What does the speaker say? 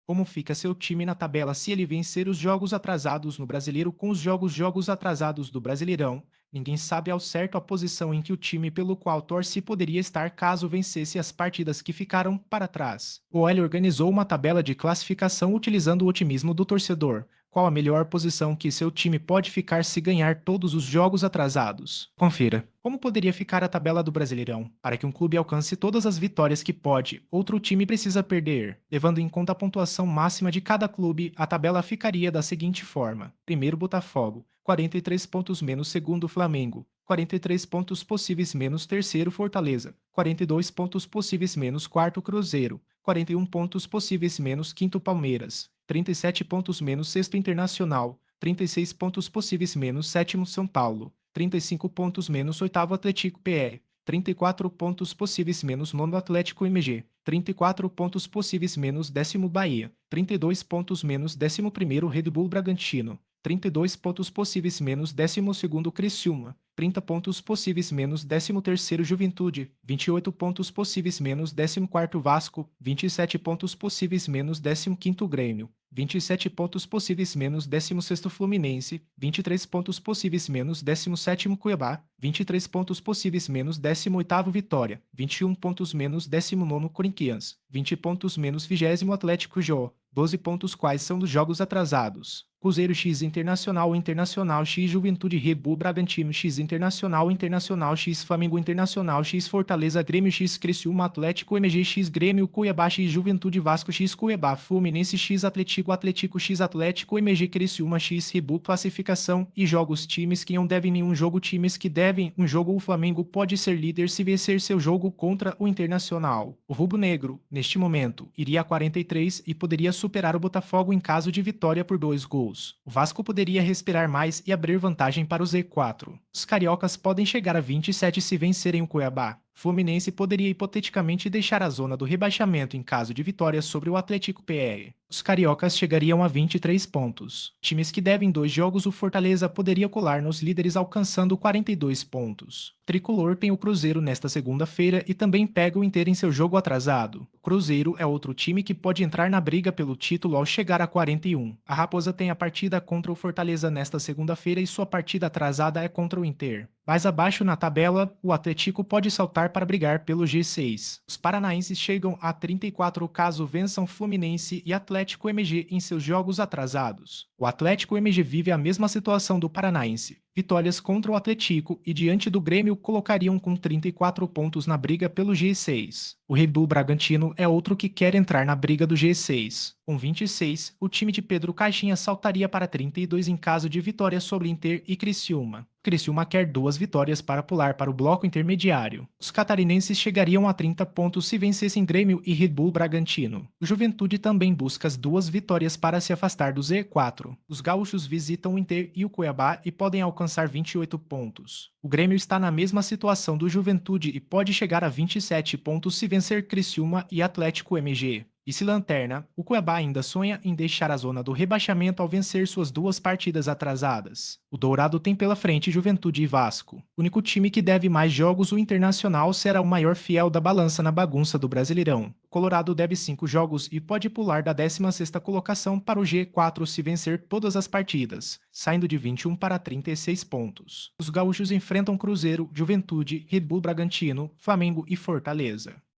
Como fica seu time na tabela se ele vencer os jogos atrasados no Brasileiro com os jogos atrasados do Brasileirão? Ninguém sabe ao certo a posição em que o time pelo qual torce poderia estar caso vencesse as partidas que ficaram para trás. O OL organizou uma tabela de classificação utilizando o otimismo do torcedor. Qual a melhor posição que seu time pode ficar se ganhar todos os jogos atrasados? Confira. Como poderia ficar a tabela do Brasileirão? Para que um clube alcance todas as vitórias que pode, outro time precisa perder. Levando em conta a pontuação máxima de cada clube, a tabela ficaria da seguinte forma: primeiro Botafogo, 43 pontos menos segundo Flamengo, 43 pontos possíveis menos terceiro Fortaleza, 42 pontos possíveis menos quarto Cruzeiro, 41 pontos possíveis menos quinto Palmeiras, 37 pontos menos sexto Internacional, 36 pontos possíveis menos sétimo São Paulo, 35 pontos menos oitavo Atlético PR, 34 pontos possíveis menos nono Atlético MG, 34 pontos possíveis menos décimo Bahia, 32 pontos menos décimo primeiro Red Bull Bragantino, 32 pontos possíveis menos décimo segundo Criciúma, 30 pontos possíveis menos décimo terceiro Juventude, 28 pontos possíveis menos décimo quarto Vasco, 27 pontos possíveis menos décimo quinto Grêmio, 27 pontos possíveis menos décimo sexto Fluminense, 23 pontos possíveis menos décimo sétimo Cuiabá, 23 pontos possíveis menos décimo oitavo Vitória, 21 pontos menos décimo nono Corinthians, 20 pontos menos vigésimo Atlético Jô, 12 pontos quais são dos jogos atrasados. Cruzeiro X Internacional Internacional X Juventude Red Bull Bragantino X Internacional Internacional X Flamengo Internacional X Fortaleza Grêmio X Criciúma Atlético MG X Grêmio Cuiabá X Juventude Vasco X Cuiabá Fluminense X Atlético X Atlético MG Criciúma X Red Bull Classificação e jogos times que não devem nenhum jogo times que devem um jogo o Flamengo pode ser líder se vencer seu jogo contra o Internacional. O rubro-negro, neste momento, iria a 43 e poderia superar o Botafogo em caso de vitória por 2 gols. O Vasco poderia respirar mais e abrir vantagem para o Z4. Os cariocas podem chegar a 27 se vencerem o Cuiabá. Fluminense poderia hipoteticamente deixar a zona do rebaixamento em caso de vitória sobre o Atlético PR. Os cariocas chegariam a 23 pontos. Times que devem 2 jogos, o Fortaleza poderia colar nos líderes alcançando 42 pontos. O Tricolor tem o Cruzeiro nesta segunda-feira e também pega o Inter em seu jogo atrasado. O Cruzeiro é outro time que pode entrar na briga pelo título ao chegar a 41. A Raposa tem a partida contra o Fortaleza nesta segunda-feira e sua partida atrasada é contra o Inter. Mais abaixo na tabela, o Atlético pode saltar para brigar pelo G6. Os paranaenses chegam a 34 caso vençam Fluminense e Atlético MG em seus jogos atrasados. O Atlético MG vive a mesma situação do Paranaense. Vitórias contra o Atlético e diante do Grêmio colocariam com 34 pontos na briga pelo G6. O Red Bull Bragantino é outro que quer entrar na briga do G6. Com 26, o time de Pedro Caixinha saltaria para 32 em caso de vitória sobre Inter e Criciúma. Criciúma quer 2 vitórias para pular para o bloco intermediário. Os catarinenses chegariam a 30 pontos se vencessem Grêmio e Red Bull Bragantino. O Juventude também busca as 2 vitórias para se afastar do Z4. Os gaúchos visitam o Inter e o Cuiabá e podem alcançar 28 pontos. O Grêmio está na mesma situação do Juventude e pode chegar a 27 pontos se vencer Criciúma e Atlético MG. Vice-lanterna, o Cuiabá ainda sonha em deixar a zona do rebaixamento ao vencer suas 2 partidas atrasadas. O Dourado tem pela frente Juventude e Vasco. O único time que deve mais jogos, o Internacional, será o maior fiel da balança na bagunça do Brasileirão. O Colorado deve 5 jogos e pode pular da 16ª colocação para o G4 se vencer todas as partidas, saindo de 21 para 36 pontos. Os gaúchos enfrentam Cruzeiro, Juventude, Red Bull Bragantino, Flamengo e Fortaleza.